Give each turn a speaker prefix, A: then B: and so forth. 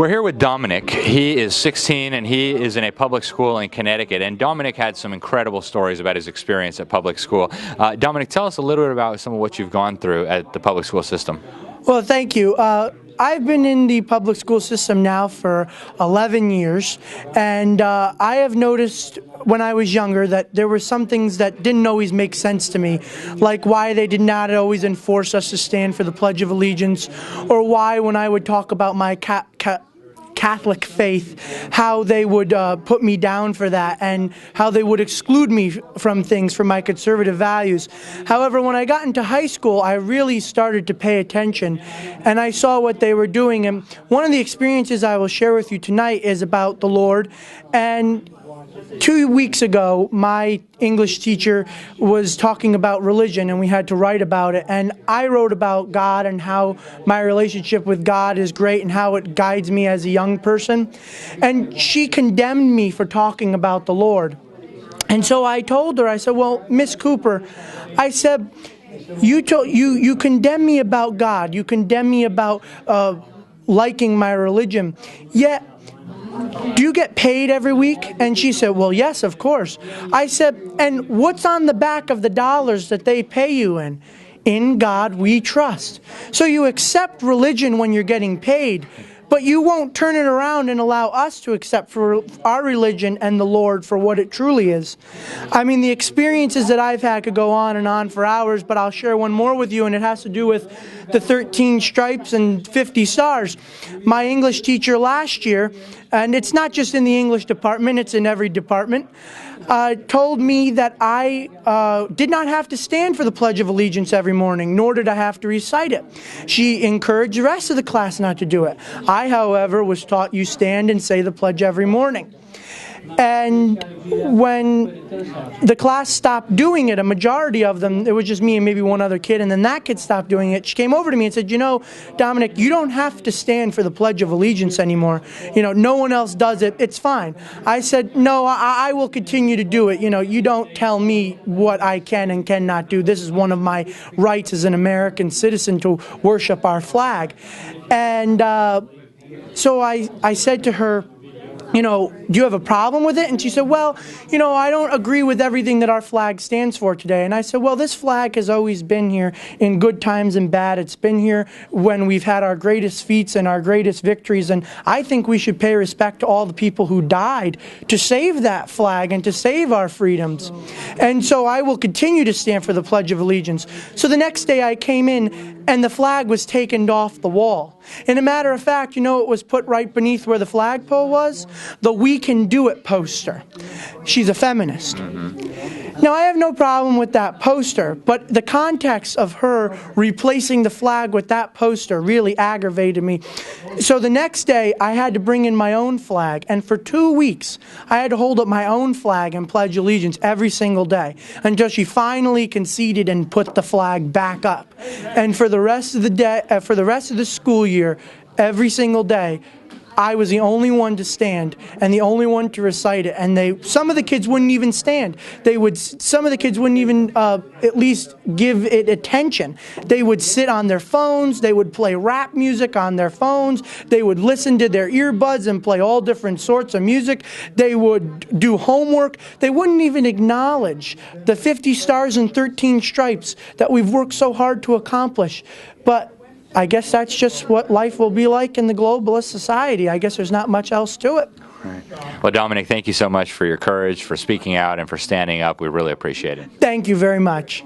A: We're here with Dominic. He is 16 and he is in a public school in Connecticut. And Dominic had some incredible stories about his experience at public school. Dominic, tell us a little bit about some of what you've gone through at the public school system.
B: Well, thank you. I've been in the public school system now for 11 years, and I have noticed when I was younger that there were some things that didn't always make sense to me, like why they did not always enforce us to stand for the Pledge of Allegiance, or why when I would talk about my Catholic faith, how they would put me down for that and how they would exclude me from things for my conservative values. However, when I got into high school, I really started to pay attention and I saw what they were doing. And one of the experiences I will share with you tonight is about the Lord. And 2 weeks ago, my English teacher was talking about religion, and we had to write about it. And I wrote about God and how my relationship with God is great and how it guides me as a young person. And she condemned me for talking about the Lord. And so I told her, I said, well, Miss Cooper, I said, you condemn me about God. You condemn me about liking my religion. Yet, do you get paid every week? And she said, well, yes, of course. I said, and what's on the back of the dollars that they pay you in? In God we trust. So you accept religion when you're getting paid, but you won't turn it around and allow us to accept for our religion and the Lord for what it truly is. I mean, the experiences that I've had could go on and on for hours, but I'll share one more with you, and it has to do with the 13 stripes and 50 stars. My English teacher last year, and it's not just in the English department, it's in every department, told me that I did not have to stand for the Pledge of Allegiance every morning, nor did I have to recite it. She encouraged the rest of the class not to do it. I, however, was taught you stand and say the pledge every morning. And when the class stopped doing it, a majority of them, it was just me and maybe one other kid, and then that kid stopped doing it. She came over to me and said, you know, Dominic, you don't have to stand for the Pledge of Allegiance anymore. You know, no one else does it. It's fine. I said, no, I will continue to do it. You know, you don't tell me what I can and cannot do. This is one of my rights as an American citizen to worship our flag. And so I said to her, you know, do you have a problem with it? And she said, well, you know, I don't agree with everything that our flag stands for today. And I said, well, this flag has always been here in good times and bad. It's been here when we've had our greatest feats and our greatest victories. And I think we should pay respect to all the people who died to save that flag and to save our freedoms. And so I will continue to stand for the Pledge of Allegiance. So the next day I came in and the flag was taken off the wall. And a matter of fact, you know, it was put right beneath where the flagpole was? The We Can Do It poster. She's a feminist. Now, I have no problem with that poster, but the context of her replacing the flag with that poster really aggravated me. So the next day, I had to bring in my own flag, and for 2 weeks, I had to hold up my own flag and pledge allegiance every single day until she finally conceded and put the flag back up. And for the rest of the day, for the rest of the school year, every single day, I was the only one to stand and the only one to recite it. And some of the kids wouldn't even stand. Some of the kids wouldn't even at least give it attention. They would sit on their phones. They would play rap music on their phones. They would listen to their earbuds and play all different sorts of music. They would do homework. They wouldn't even acknowledge the 50 stars and 13 stripes that we've worked so hard to accomplish. But I guess that's just what life will be like in the globalist society. I guess there's not much else to it.
A: Right. Well, Dominic, thank you so much for your courage, for speaking out, and for standing up. We really appreciate it.
B: Thank you very much.